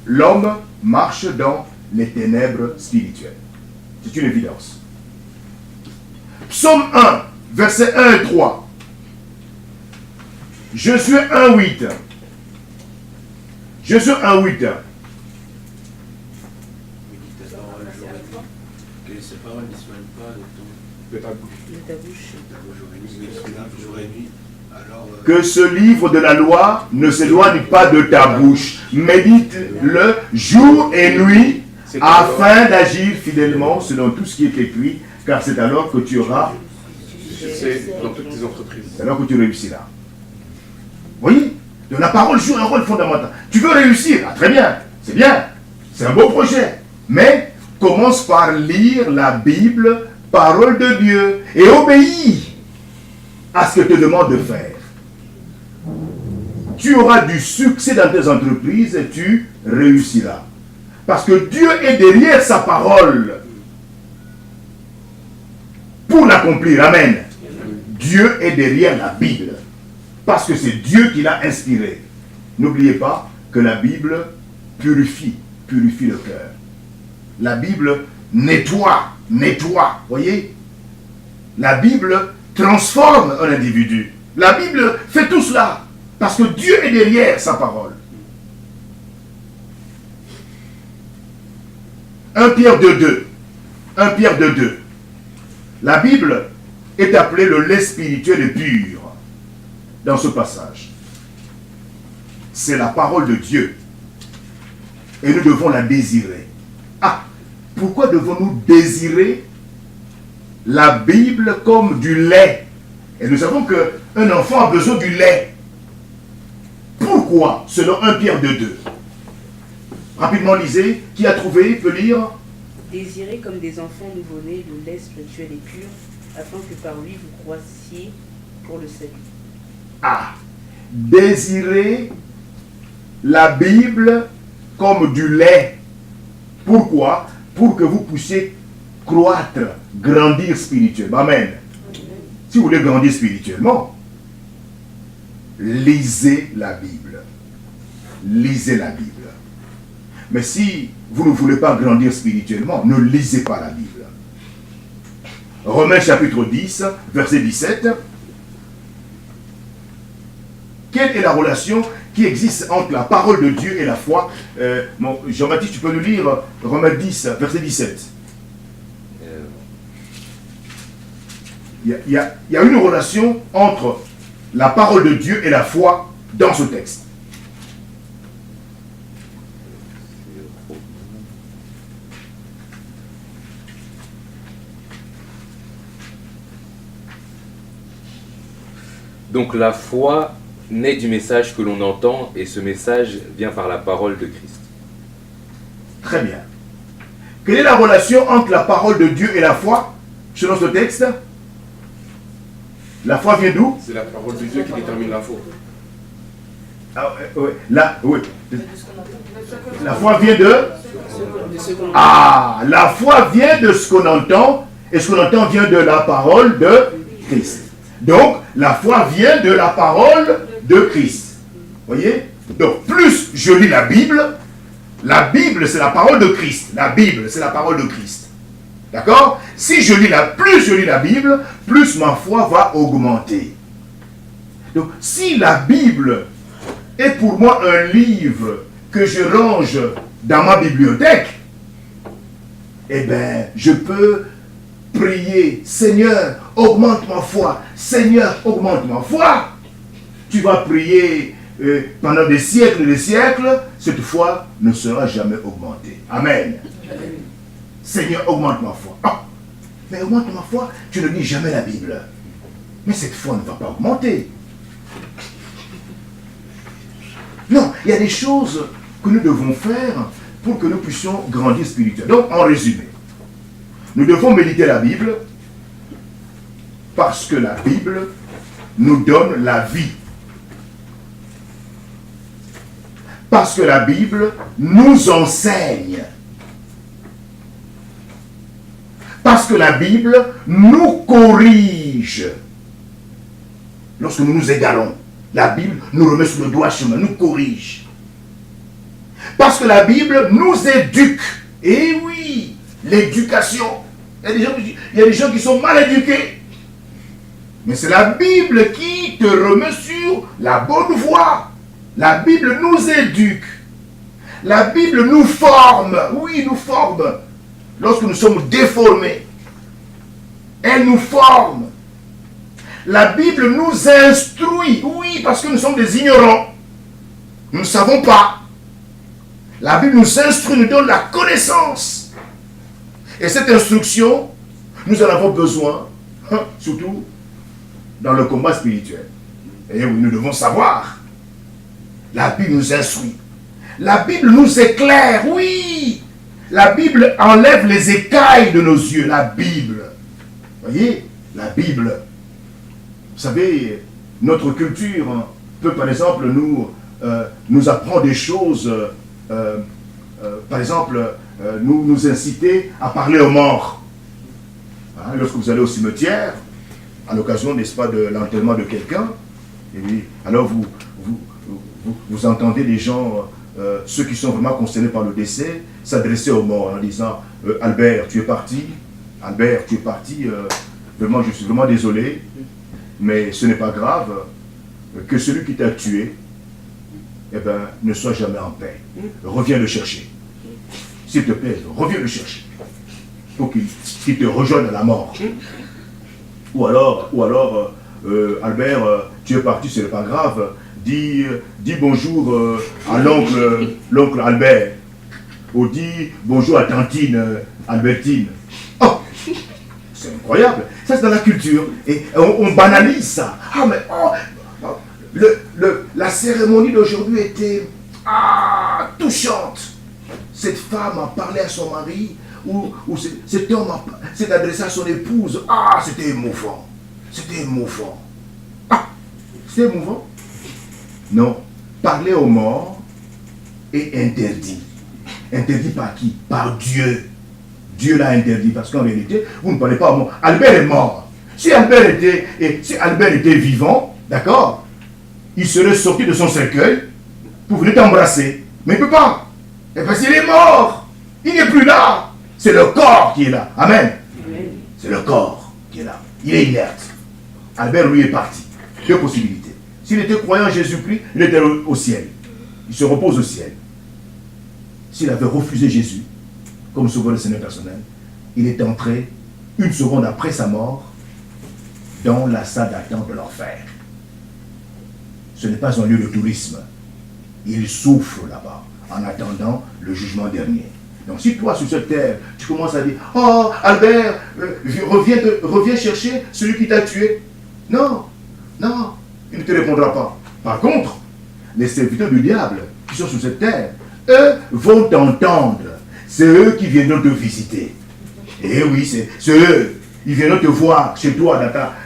l'homme marche dans les ténèbres spirituelles. C'est une évidence. Psaume 1, versets 1 et 3. Josué 1,8. Josué 1,8. Que ces paroles n'éloignent pas De ta bouche. De ta bouche. jour et nuit. Alors, Que ce livre de la loi ne s'éloigne pas de ta bouche. Médite-le jour et nuit afin d'agir fidèlement selon tout ce qui est écrit, car c'est alors que tu auras, C'est dans toutes tes entreprises. c'est alors que tu réussiras. Vous voyez? Donc la parole joue un rôle fondamental. Tu veux réussir? Ah, très bien, c'est un beau projet. Mais commence par lire la Bible, parole de Dieu, et obéis à ce que te demande de faire. Tu auras du succès dans tes entreprises et tu réussiras. Parce que Dieu est derrière sa parole pour l'accomplir. Amen. Dieu est derrière la Bible. Parce que c'est Dieu qui l'a inspiré. N'oubliez pas que la Bible purifie le cœur. La Bible nettoie. Voyez? La Bible transforme un individu. La Bible fait tout cela. Parce que Dieu est derrière sa parole. 1 Pierre 2,2. 1 Pierre 2,2. La Bible est appelée le lait spirituel et pur. Dans ce passage, c'est la parole de Dieu et nous devons la désirer. Ah, pourquoi devons-nous désirer la Bible comme du lait? Et nous savons qu'un enfant a besoin du lait. Pourquoi? Selon 1 Pierre 2,2. Rapidement lisez, qui a trouvé peut lire. Désirez comme des enfants nouveau-nés le lait spirituel et pur, afin que par lui vous croissiez pour le salut. Ah, désirez la Bible comme du lait. Pourquoi? Pour que vous puissiez croître, grandir spirituellement. Amen. Si vous voulez grandir spirituellement, lisez la Bible. Lisez la Bible. Mais si vous ne voulez pas grandir spirituellement, ne lisez pas la Bible. Romains chapitre 10, verset 17. Quelle est la relation qui existe entre la parole de Dieu et la foi? Jean-Baptiste, tu peux nous lire Romains 10, verset 17. Il y a une relation entre la parole de Dieu et la foi dans ce texte. Donc la foi naît du message que l'on entend et ce message vient par la parole de Christ. Très bien. Quelle est la relation entre la parole de Dieu et la foi selon ce texte? La foi vient d'où? C'est la parole de Dieu qui détermine la foi. Ah, oui. Oui. La foi vient de... Ah, la foi vient de ce qu'on entend, et ce qu'on entend vient de la parole de Christ. Donc, la foi vient de la parole de Christ. Voyez? Donc, plus je lis la Bible c'est la parole de Christ. La Bible, c'est la parole de Christ. D'accord? Si je lis plus je lis la Bible, plus ma foi va augmenter. Donc, si la Bible est pour moi un livre que je range dans ma bibliothèque, eh bien, je peux prier, Seigneur, augmente ma foi. Seigneur, augmente ma foi. Tu vas prier pendant des siècles et des siècles, cette foi ne sera jamais augmentée. Amen. Seigneur, augmente ma foi. Ah, mais augmente ma foi, tu ne lis jamais la Bible. Mais cette foi ne va pas augmenter. Non, il y a des choses que nous devons faire pour que nous puissions grandir spirituellement. Donc, en résumé, nous devons méditer la Bible parce que la Bible nous donne la vie. Parce que la Bible nous enseigne. Parce que la Bible nous corrige. Lorsque nous nous égarons, la Bible nous remet sur le droit chemin, nous corrige. Parce que la Bible nous éduque. Et oui, l'éducation. Il y a des gens qui sont mal éduqués. Mais c'est la Bible qui te remet sur la bonne voie. La Bible nous éduque. La Bible nous forme. Oui, nous forme. Lorsque nous sommes déformés, elle nous forme. La Bible nous instruit. Oui, parce que nous sommes des ignorants. Nous ne savons pas. La Bible nous instruit, nous donne la connaissance. Et cette instruction, nous en avons besoin, surtout dans le combat spirituel. Et nous devons savoir. La Bible nous instruit. La Bible nous éclaire, oui. La Bible enlève les écailles de nos yeux. La Bible. Voyez, la Bible. Vous savez, notre culture peut par exemple nous apprendre des choses, par exemple, nous inciter à parler aux morts. Hein, lorsque vous allez au cimetière, à l'occasion, n'est-ce pas, de l'enterrement de quelqu'un, et oui, alors vous entendez les gens, ceux qui sont vraiment concernés par le décès, s'adresser aux morts en disant « Albert, tu es parti. Albert, tu es parti. Vraiment, je suis vraiment désolé. Mais ce n'est pas grave. Que celui qui t'a tué, eh ben, ne soit jamais en paix. Reviens le chercher. S'il te plaît, reviens le chercher. Pour qu'il te rejoigne à la mort. Ou alors Albert, tu es parti, ce n'est pas grave. Dis bonjour à l'oncle Albert. Ou dis bonjour à tantine Albertine. Oh, c'est incroyable. Ça, c'est dans la culture. Et on banalise ça. Ah, mais la cérémonie d'aujourd'hui était touchante. Cette femme a parlé à son mari, ou cet homme s'est adressé à son épouse. Ah, c'était émouvant. C'était émouvant. Ah, c'était émouvant. Non, parler aux morts est interdit. Interdit par qui? Par Dieu. Dieu l'a interdit parce qu'en réalité, vous ne parlez pas aux morts. Albert est mort. Si Albert était vivant, d'accord, il serait sorti de son cercueil pour venir t'embrasser. Mais il ne peut pas. Et parce qu'il est mort. Il n'est plus là. C'est le corps qui est là. Amen. C'est le corps qui est là. Il est inerte. Albert, lui, est parti. Deux possibilités. S'il était croyant en Jésus-Christ, il était au ciel. Il se repose au ciel. S'il avait refusé Jésus comme sauveur de Seigneur personnel, il est entré une seconde après sa mort dans la salle d'attente de l'enfer. Ce n'est pas un lieu de tourisme. Il souffre là-bas en attendant le dernier. Donc si toi, sur cette terre, tu commences à dire « Oh, Albert, reviens chercher celui qui t'a tué. » Non, non, il ne te répondra pas. Par contre, les serviteurs du diable qui sont sur cette terre, eux vont t'entendre. C'est eux qui viendront te visiter. Et oui, c'est eux. Ils viendront te voir chez toi.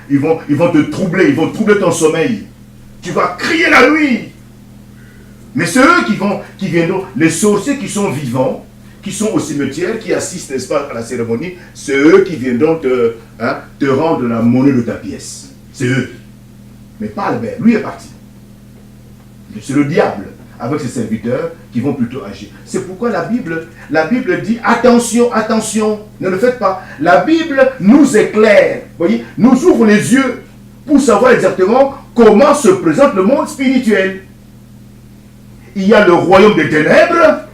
Ils vont te troubler, ils vont troubler ton sommeil. Tu vas crier la nuit. Mais c'est eux qui viendront, les sorciers qui sont vivants, qui sont au cimetière, qui assistent, n'est-ce pas, à la cérémonie, c'est eux qui viendront te rendre la monnaie de ta pièce. C'est eux. Mais pas Albert, lui est parti. C'est le diable, avec ses serviteurs, qui vont plutôt agir. C'est pourquoi la Bible dit, attention, attention, ne le faites pas. La Bible nous éclaire, voyez, nous ouvre les yeux pour savoir exactement comment se présente le monde spirituel. Il y a le royaume des ténèbres,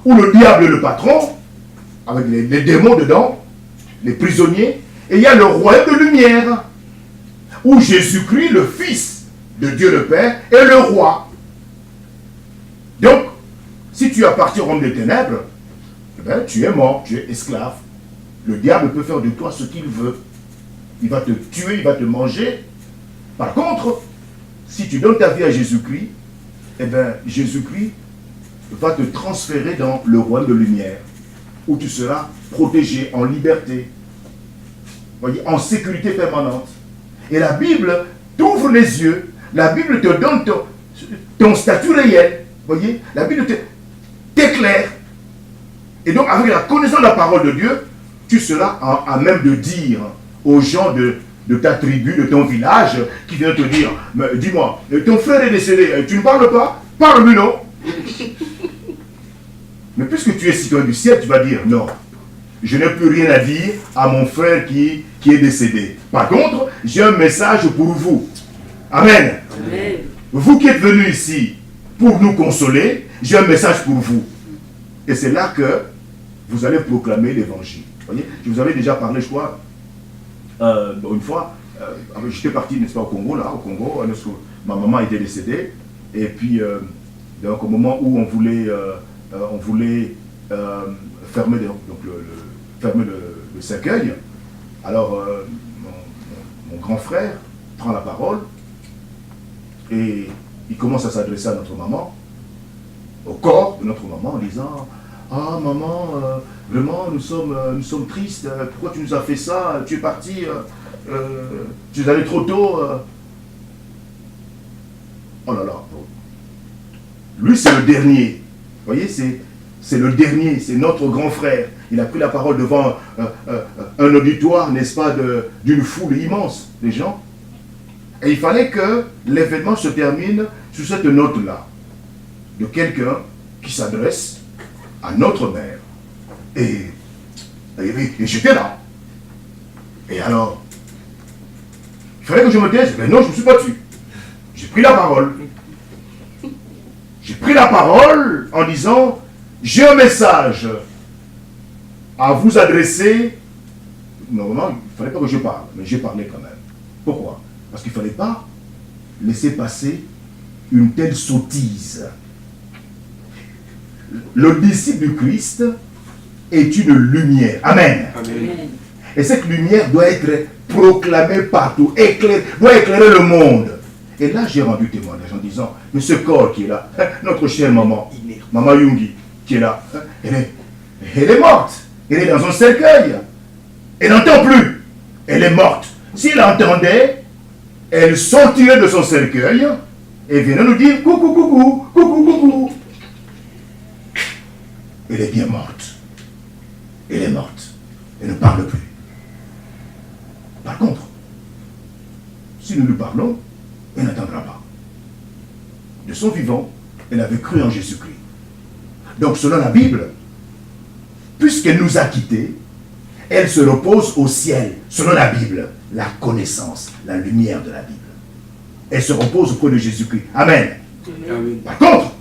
où le diable est le patron, avec les démons dedans, les prisonniers, et il y a le royaume de lumière, où Jésus-Christ, le Fils de Dieu le Père, est le roi. Donc, si tu appartiens au royaume des ténèbres, eh bien, tu es mort, tu es esclave. Le diable peut faire de toi ce qu'il veut. Il va te tuer, il va te manger. Par contre, si tu donnes ta vie à Jésus-Christ, eh bien, Jésus-Christ va te transférer dans le royaume de lumière, où tu seras protégé, en liberté, voyez, en sécurité permanente. Et la Bible t'ouvre les yeux, la Bible te donne ton statut réel, voyez, la Bible t'éclaire. Et donc, avec la connaissance de la parole de Dieu, tu seras à même de dire aux gens de ta tribu, de ton village, qui viennent te dire, dis-moi, ton frère est décédé, tu ne parles pas? Parle-lui, non? Mais puisque tu es citoyen du ciel, tu vas dire, non, je n'ai plus rien à dire à mon frère qui est décédé. Par contre, j'ai un message pour vous. Amen. Amen. Vous qui êtes venus ici pour nous consoler, j'ai un message pour vous. Et c'est là que vous allez proclamer l'évangile. Voyez, je vous avais déjà parlé, je crois, une fois, j'étais parti, n'est-ce pas, au Congo, lorsque ma maman était décédée, et puis, donc au moment où on voulait fermer, fermer le cercueil, alors mon grand frère prend la parole, et il commence à s'adresser à notre maman, au corps de notre maman, en disant « Ah maman, vraiment nous sommes tristes, pourquoi tu nous as fait ça, tu es parti, tu es allé trop tôt. » Oh là là, lui c'est le dernier, vous voyez, c'est le dernier, c'est notre grand frère. Il a pris la parole devant un auditoire, n'est-ce pas, d'une foule immense de gens. Et il fallait que l'événement se termine sur cette note-là, de quelqu'un qui s'adresse à notre mère. Et j'étais là. Et alors, il fallait que je me taise, mais non, je ne me suis pas tué. J'ai pris la parole. J'ai pris la parole en disant, j'ai un message à vous adresser. Normalement, il ne fallait pas que je parle, mais j'ai parlé quand même. Pourquoi? Parce qu'il ne fallait pas laisser passer une telle sottise. Le disciple du Christ est une lumière. Amen. Amen. Et cette lumière doit être proclamée partout, doit éclairer le monde. Et là, j'ai rendu témoignage en disant, mais ce corps qui est là, notre chère maman, maman Yungi, qui est là, elle est morte. Elle est dans un cercueil. Elle n'entend plus. Elle est morte. Si elle entendait, elle sortirait de son cercueil et vient nous dire coucou, coucou, coucou, coucou. Elle est bien morte. Elle est morte. Elle ne parle plus. Par contre, si nous lui parlons, elle n'attendra pas. De son vivant, elle avait cru en Jésus-Christ. Donc, selon la Bible, puisqu'elle nous a quittés, elle se repose au ciel, selon la Bible, la connaissance, la lumière de la Bible. Elle se repose auprès de Jésus-Christ. Amen. Amen. Par contre,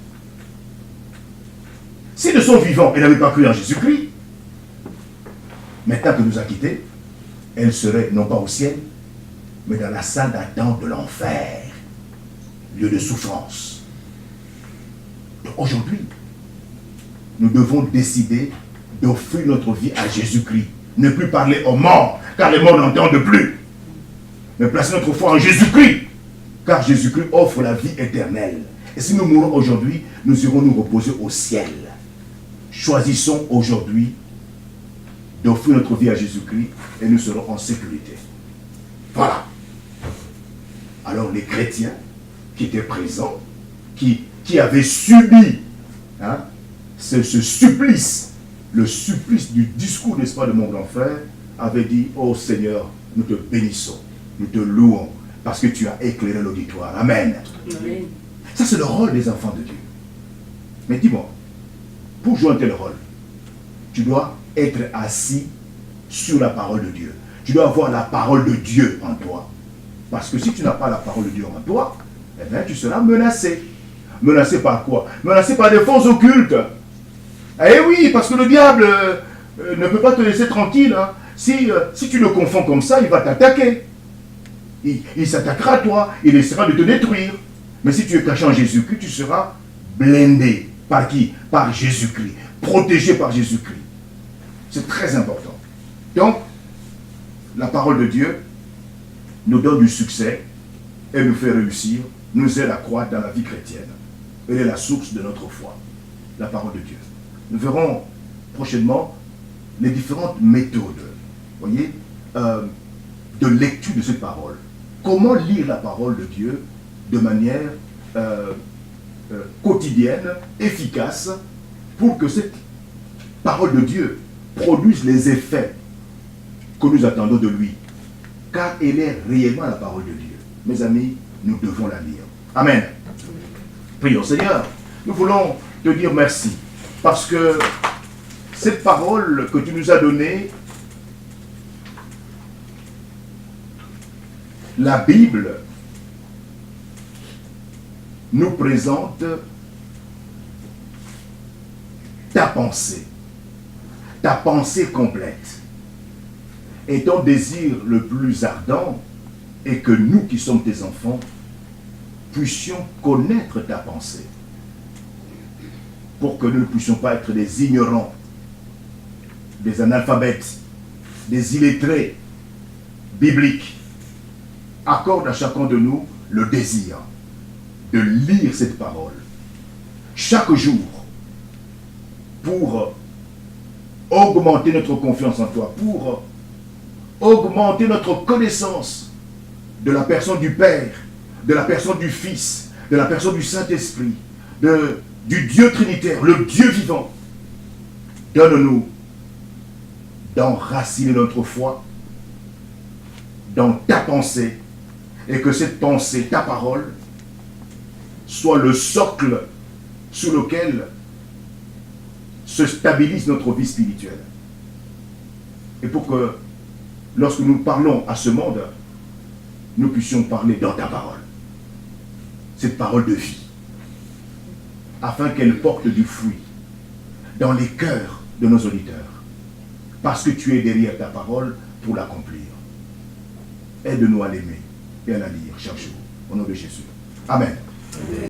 si de son vivant, elle n'avait pas cru en Jésus-Christ, maintenant qu'elle nous a quittés, elle serait non pas au ciel, mais dans la salle d'attente de l'enfer, lieu de souffrance. Donc aujourd'hui, nous devons décider d'offrir notre vie à Jésus-Christ. Ne plus parler aux morts, car les morts n'entendent plus. Mais placer notre foi en Jésus-Christ, car Jésus-Christ offre la vie éternelle. Et si nous mourons aujourd'hui, nous irons nous reposer au ciel. Choisissons aujourd'hui d'offrir notre vie à Jésus-Christ et nous serons en sécurité. Voilà. Alors les chrétiens qui étaient présents, qui avaient subi ce supplice, le supplice du discours, n'est-ce pas, de mon grand frère, avaient dit, oh Seigneur, nous te bénissons, nous te louons, parce que tu as éclairé l'auditoire. Amen. Amen. Ça, c'est le rôle des enfants de Dieu. Mais dis-moi, pour jouer un tel rôle, tu dois être assis sur la parole de Dieu. Tu dois avoir la parole de Dieu en toi. Parce que si tu n'as pas la parole de Dieu en toi, eh bien, tu seras menacé. Menacé par quoi? Menacé par des forces occultes. Eh oui, parce que le diable ne peut pas te laisser tranquille. Hein. Si tu le confonds comme ça, il va t'attaquer. Il s'attaquera à toi. Il essaiera de te détruire. Mais si tu es caché en Jésus-Christ, tu seras blindé. Par qui? Par Jésus-Christ. Protégé par Jésus-Christ. C'est très important. Donc, la parole de Dieu nous donne du succès et nous fait réussir, nous aide à croître dans la vie chrétienne. Elle est la source de notre foi, la parole de Dieu. Nous verrons prochainement les différentes méthodes, voyez, de lecture de cette parole. Comment lire la parole de Dieu de manière quotidienne, efficace, pour que cette parole de Dieu produise les effets que nous attendons de lui. Car elle est réellement la parole de Dieu. Mes amis, nous devons la lire. Amen. Prions. Seigneur, nous voulons te dire merci. Parce que cette parole que tu nous as donnée, la Bible nous présente ta pensée complète. Et ton désir le plus ardent est que nous qui sommes tes enfants puissions connaître ta pensée, pour que nous ne puissions pas être des ignorants, des analphabètes, des illettrés bibliques. Accorde à chacun de nous le désir de lire cette parole chaque jour pour augmenter notre confiance en toi, pour augmenter notre connaissance de la personne du Père, de la personne du Fils, de la personne du Saint-Esprit, du Dieu Trinitaire, le Dieu vivant. Donne-nous d'enraciner notre foi dans ta pensée, et que cette pensée, ta parole, soit le socle sur lequel se stabilise notre vie spirituelle. Et pour que, lorsque nous parlons à ce monde, nous puissions parler dans ta parole. Cette parole de vie. Afin qu'elle porte du fruit dans les cœurs de nos auditeurs. Parce que tu es derrière ta parole pour l'accomplir. Aide-nous à l'aimer et à la lire chaque jour. Au nom de Jésus. Amen.